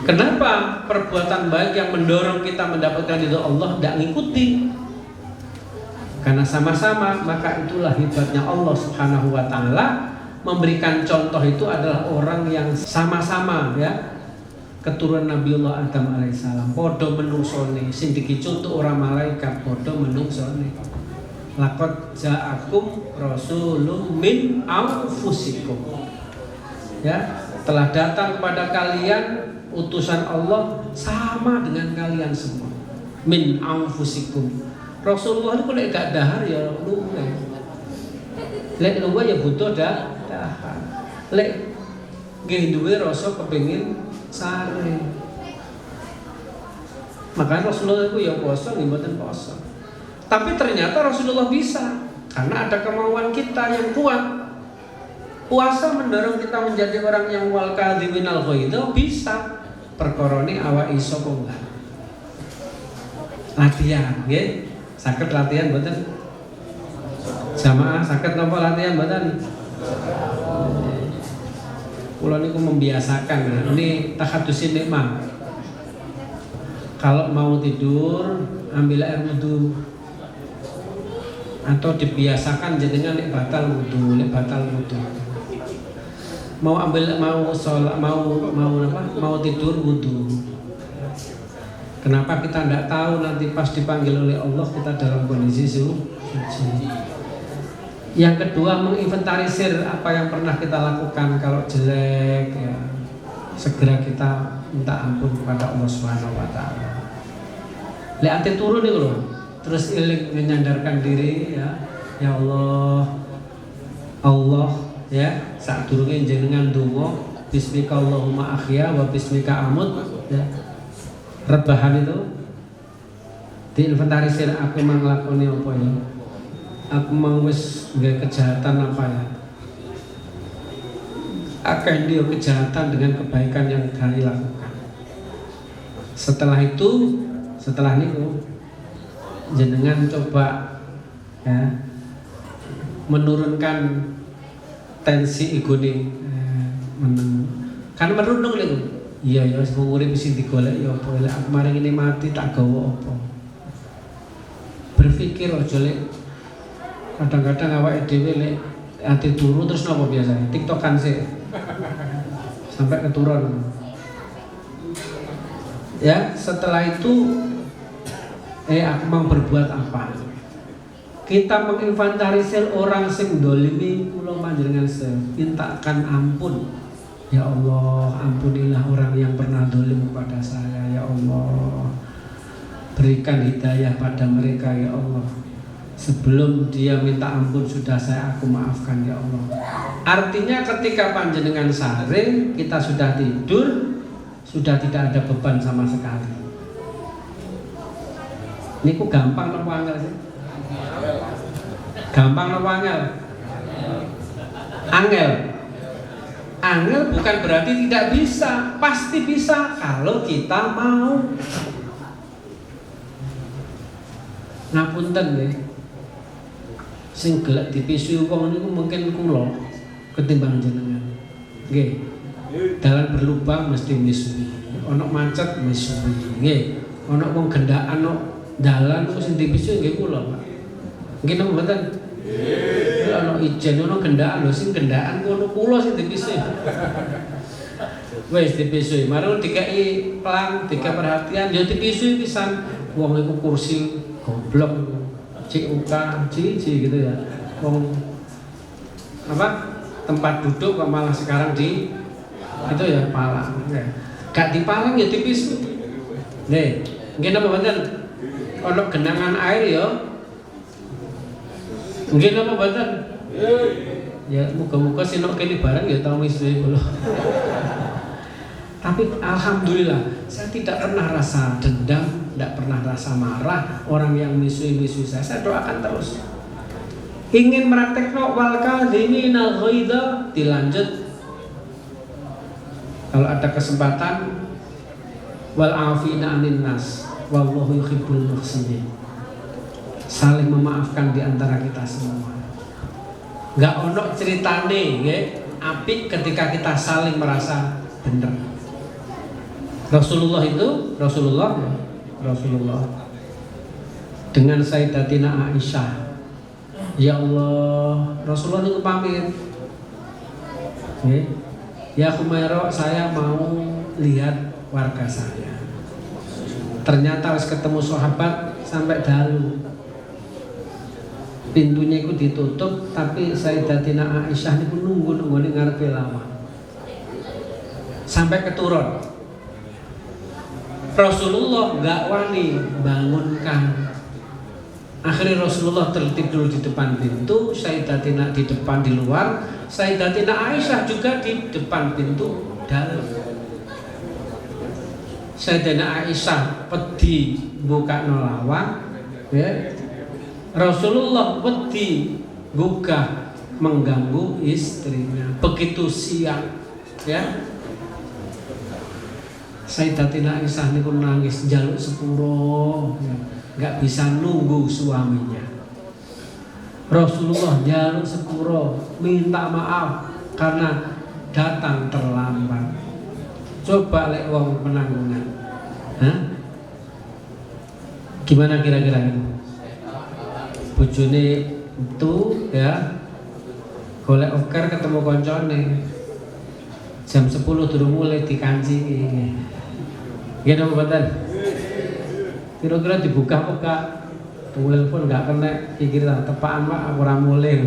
Kenapa perbuatan baik yang mendorong kita mendapatkan ridho Allah tidak ngikuti? Karena sama-sama, maka itulah hebatnya Allah Subhanahu wa taala memberikan contoh itu adalah orang yang sama-sama ya keturunan Nabiullah Adam alaihissalam podo menungsone sing dicontoh orang malaikat podo menungsone. Laqad ja'akum rasulun min anfusikum. Ya, telah datang kepada kalian utusan Allah sama dengan kalian semua. Min anfusikum. Rasulullah itu kalau gak dahar ya luwe. Lek luwe ya butuh dahar. Lek nggih duwe rasa kepengin sare. Makanya Rasulullah itu ya poso nggih mboten poso. Tapi ternyata Rasulullah bisa karena ada kemauan kita yang kuat. Puasa mendorong kita menjadi orang yang wal kadhiminal ghaidh bisa. Perkorone awak iso kok enggak. Latihan nggih. Sakit latihan mboten? Jamaah sakit napa latihan mboten? Kula niku membiasakan. Ini tahadusin nikmah. Kalau mau tidur ambil air wudu. Atau dibiasakan jenengan nek batal wudu. mau sholat, mau tidur wudu. Kenapa kita tidak tahu nanti pas dipanggil oleh Allah kita dalam kondisi suci. Yang kedua, menginventarisir apa yang pernah kita lakukan. Kalau jelek ya, segera kita minta ampun kepada Allah Subhanahu wa taala. Lihat turun nih loh. Terus iling menyandarkan diri ya. Ya Allah ya, saat durunge jenengan donga bismika Allahumma ahya wa bismika amut ya. Rebahan itu diinventarisir, aku menglakoni apa ya, aku mau wis nggak kejahatan apa ya, akan dia kejahatan dengan kebaikan yang kali lakukan. Setelah niku jenengan coba ya menurunkan tensi egone, kan merundung niku. Iya ya, semua urip sing digolek ya apa lek aku maring ini mati tak gawa apa. Berpikir aja lek kadang-kadang awake dhewe lek ati turu terus napa biasanya tiktokan sih sampai keturun. Ya, setelah itu aku mau berbuat apa? Kita menginventarisir orang sing dolimi kula panjenengan mintakan ampun. Ya Allah, ampunilah orang yang pernah dolim kepada saya. Ya Allah, berikan hidayah pada mereka. Ya Allah, sebelum dia minta ampun sudah aku maafkan. Ya Allah. Artinya ketika panjenengan sare, kita sudah tidur, sudah tidak ada beban sama sekali. Ini ku gampang napa angel sih? Gampang napa angel? Angel bukan berarti tidak bisa, pasti bisa kalau kita mau. Ngapunten nggih. Sing gelek dipisui wong niku mungkin kula ketimbang jenengan. Nggih. Dalan berlubang mesti misui. Ana macet misui. Nggih. Ana wong gendaan dalan niku sing dipisui nggih kula, Pak. Nggih napa mboten? Ana ijen ana gendaan lho sing gendaan kono kula sing dipisui. Wis dipisui, marang dikai pelang, dikai perhatian, ya dipisui pisan. Wong iku kursi goblok, CUK, cici gitu ya. Wong apa? Tempat duduk kok malah sekarang di itu ya palang. Gak dipalang ya dipisui. Nih, nggih napa mboten? Ana genangan air ya. Nggih napa mboten? Ya muga-muga sinok kene bareng ya tau misui kula. Tapi alhamdulillah saya tidak pernah rasa dendam, tidak pernah rasa marah orang yang misui-misui saya doakan terus. Ingin meraktekno wal kadhiminal ghaidha dilanjut. Kalau ada kesempatan wal afina 'anil nas wallahu yuhibbul muhsinin. Saling memaafkan di antara kita semua. Enggak ono ceritane nggih, apik ketika kita saling merasa benar. Rasulullah dengan Sayyidatina Aisyah. Ya Allah, Rasulullah itu pamit. Ya Humairah, saya mau lihat warga saya. Ternyata harus ketemu sahabat sampai dalu. Pintunya itu ditutup, tapi Sayyidatina Aisyah itu nunggu di ngarepe lama. Sampai keturun. Rasulullah nggak wani bangunkan. Akhirnya Rasulullah tertidur di depan pintu, Sayyidatina di depan di luar, Sayyidatina Aisyah juga di depan pintu dalam. Sayyidatina Aisyah wedi buka nolawang, ya. Rasulullah wedi gugah mengganggu istrinya. Begitu siang, ya. Sayyidatina Aisyah niku nangis njaluk sepuro, nggak bisa nunggu suaminya. Rasulullah njaluk sepuro, minta maaf karena datang terlambat. Coba lek wong penanggungan, gimana kira-kira itu? Bojone itu ya golek oker ketemu koncone. Jam 10 durung mulai dikancingi. Nggih napa mboten? Kira-kira dibuka apa gak? Telepon gak kena, pikir tepaan Pak aku ora mulai.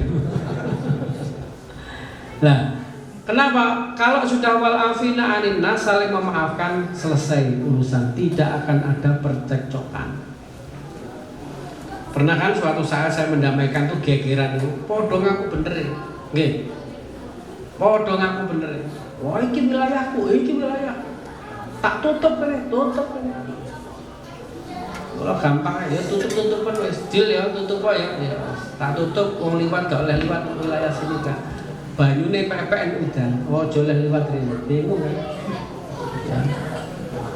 Nah, kenapa? Kalau sudah wal afina anin nas, saling memaafkan, selesai urusan, tidak akan ada percekcokan. Pernah kan suatu saat saya mendamaikan tuh gegeran itu, podong aku bener, nggih. Podong aku bener. Wah, iki wilayahku, iki wilayah. Tak tutup kene, tutup kene. Kalau gampang ya tutup-tutupan wis deal ya, tutup ya. Tak tutup wong liwat gak oleh liwat wilayah sini kan. Banyune PPN udan, ojo oleh liwat rene. Bingung kan? Ya.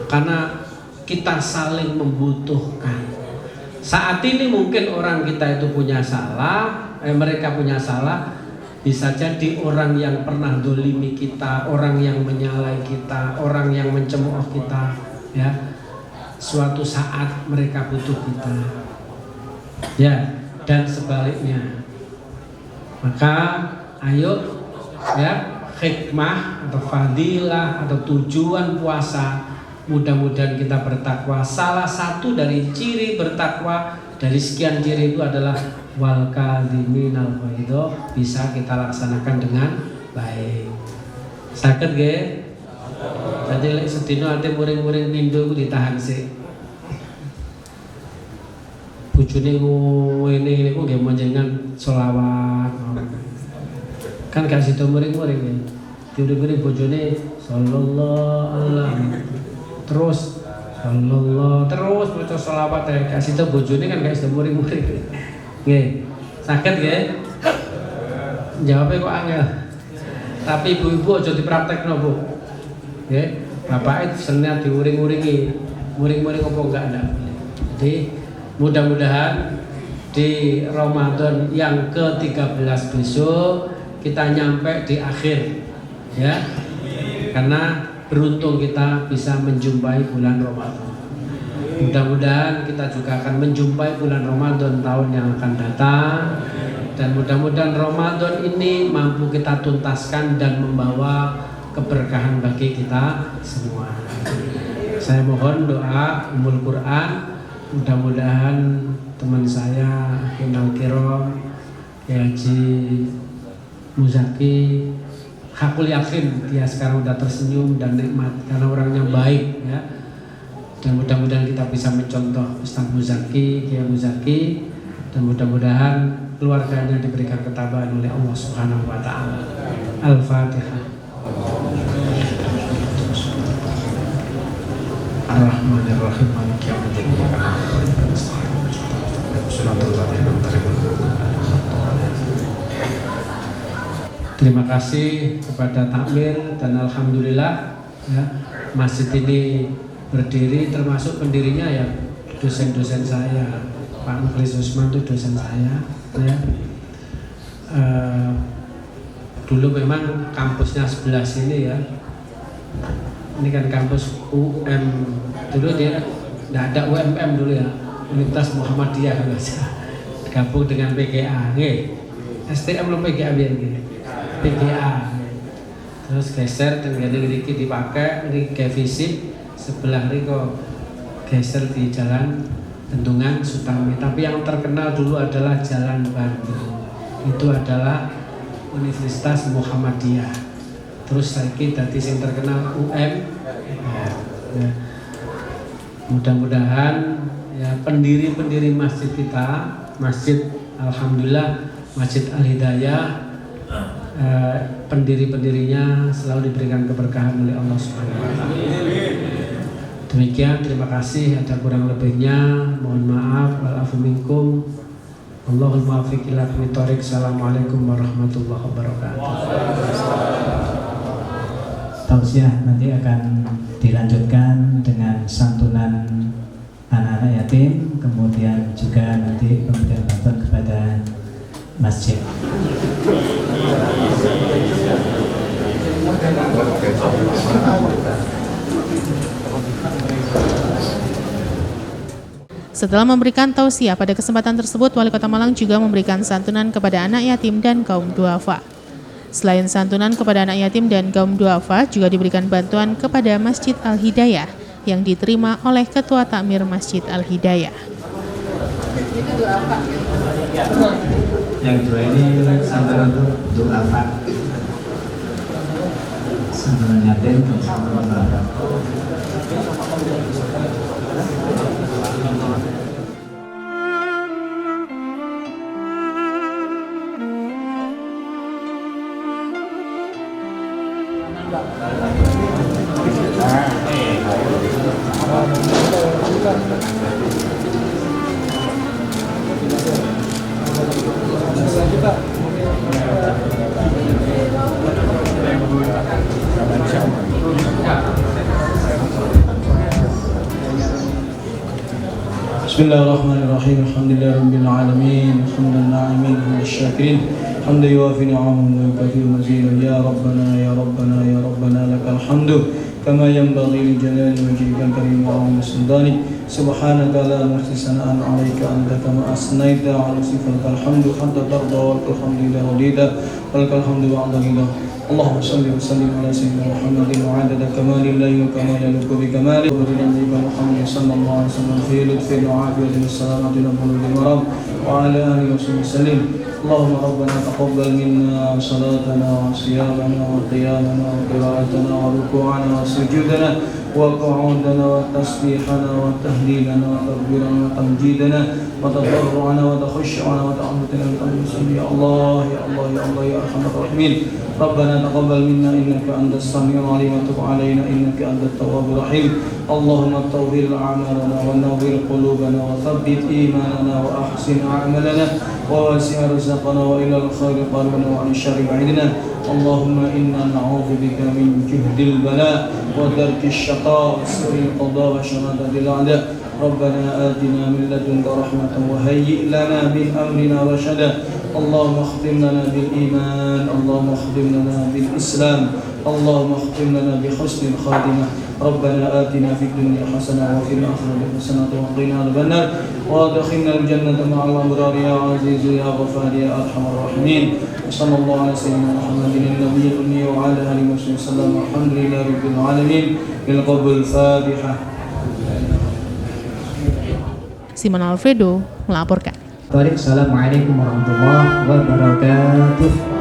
Karena kita saling membutuhkan. Saat ini mungkin orang kita itu punya salah, mereka punya salah, bisa jadi orang yang pernah dolimi kita, orang yang menyalahi kita, orang yang mencemooh kita, ya. Suatu saat mereka butuh kita, ya, dan sebaliknya. Maka ayo, ya, hikmah atau fadilah atau tujuan puasa, mudah-mudahan kita bertakwa. Salah satu dari ciri bertakwa dari sekian ciri itu adalah wal kadhiminal ghaidha, bisa kita laksanakan dengan baik. Saged nggih? Jadi lek sedina ate muring-muring pindho ku ditahan sik. Bojone ngene niku nggih panjenengan selawat. Kan gak sida muring-muring ya. Diuring-uring bojone sallallahu alaihi. Terus sallallahu terus maca selawat ya. Gak sida bojone kan gak sida muring-muring. Nggih. Saged nggih? Jawabe kok angel. Tapi ibu-ibu aja dipraktekno, Bu. Nggih, bapak itu seneng diuring-uringi, muring-muring apa enggak ada. Jadi mudah-mudahan di Ramadan yang ke-13 besok kita nyampe di akhir, ya. Karena beruntung kita bisa menjumpai bulan Ramadan. Mudah-mudahan kita juga akan menjumpai bulan Ramadan tahun yang akan datang. Dan mudah-mudahan Ramadan ini mampu kita tuntaskan dan membawa keberkahan bagi kita semua. Saya mohon doa Ummul Quran, mudah-mudahan teman saya Kinal Kiram, Haji Muzaki, hakul yakin dia sekarang udah tersenyum dan nikmat karena orangnya baik, ya. Dan mudah-mudahan kita bisa mencontoh Ustaz Muzaki, Kiai Muzaki, dan mudah-mudahan keluarganya diberikan ketabahan oleh Allah Subhanahu wa taala. Al-Fatihah. Ar-Rahmanir-Rahim Maliki Yaumiddin. Terima kasih kepada takmir dan alhamdulillah, ya, masjid ini berdiri, termasuk pendirinya ya dosen-dosen saya. Pak Mukhlis Usman itu dosen saya, ya. Dulu memang kampusnya sebelah sini, ya. Ini kan kampus UM, dulu dia tidak ada UMM dulu, ya, Universitas Muhammadiyah kalau gabung dengan PGA, STM belum PGA biar PGA, terus geser dan gini dipakai ini kayak fisik sebelah ini kok geser di Jalan Bendungan Sutami. Tapi yang terkenal dulu adalah Jalan Bandung, itu adalah Universitas Muhammadiyah. Terus saiki dadi sing terkenal UM. Ya. Mudah-mudahan ya pendiri-pendiri masjid kita, masjid alhamdulillah Masjid Al-Hidayah, pendiri-pendirinya selalu diberikan keberkahan oleh Allah Subhanahu wa taala. Demikian, terima kasih. Ada kurang lebihnya mohon maaf. Wal afu minkum. Allahul muwaffiq ila aqwamit thoriq. Assalamualaikum warahmatullahi wabarakatuh. Tausiah nanti akan dilanjutkan dengan santunan anak-anak yatim, kemudian juga nanti pemberian bantuan kepada masjid. Setelah memberikan tausiah pada kesempatan tersebut, Wali Kota Malang juga memberikan santunan kepada anak yatim dan kaum duafa. Selain santunan kepada anak yatim dan kaum duafa, juga diberikan bantuan kepada Masjid Al-Hidayah yang diterima oleh Ketua Takmir Masjid Al-Hidayah. Yang dua ini santunan untuk duafa, santunan yatim dan santunan duafa. Bismillahirrahmanirrahim. Alhamdulillahirabbil alamin. Hamdan na'imin wasyakirin. Hamdan yuwafi ni'amahu wa yukafi mazidah. Ya Rabbana ya Rabbana ya Rabbana lakal hamdu kama yanbaghi li jalali wajhikal karim wa 'azimi sultanik. Subhanaka la nuhsi sana'an 'alaika anta kama asnaita 'ala sifatikal hamdu hatta tarda wa lakal hamdu ila radita wa lakal hamdu ba'da ridha. Allahumma salli wa sallim ala sayyidina Muhammadin wa 'adada kamalillahi wa kamali bi kamali wa bi nabiyyika Muhammad sallallahu alaihi wasallam fi lutfin wa 'afiyatin wa salamatin wa bulughin marad wa ala alihi wa sallim. Allahumma rabbana taqabbal minna salatana wa siyamana wa qiyamana wa qira'atana wa ruku'ana wa sujudana wa qu'udana wa tasbihana wa tahlilana wa takbirana wa tamjidana wa tadarru'ana wa takhushu'ana wa ta'amudana wa ta'amusin. Ya Allah ya Allah ya Allah ya arhamar rahimin. Rabbana taqabbal minna innaka antas samiul alim wa tub alaina innaka antat tawwabur rahim. Allahumma tawwil a'malana wa nawwir qulubana wa thabbit imanana wa ahsin a'malana wa wasi' rizqana wa ila al-khairi qalbana wa an syarri ba'idna. Allahumma inna na'udzu bika min juhdil bala wa darkis syaqa wa su'il qada wa shamatatil a'da. Rabbana atina min ladunka rahmatan wa hayyi' lana min amrina rashada. Allahumma khtim lana bil iman, Allahumma khtim lana bil islam, Allahumma khtim lana bi husnil khatimah. Rabbana atina fid dunya hasanah wa fil akhirati hasanah wa qina adzabannar wa adkhilna al jannata ma'al abrar ya aziz ya ghafar ya arhamar rahimin. Sallallahu ala sayyidina Muhammadin nabiyil ummi wa ala alihi wa sallam. Alhamdulillahi rabbil alamin. Bil qabul Fatihah. Simon Alfredo melaporkan. Assalamualaikum warahmatullahi wabarakatuh.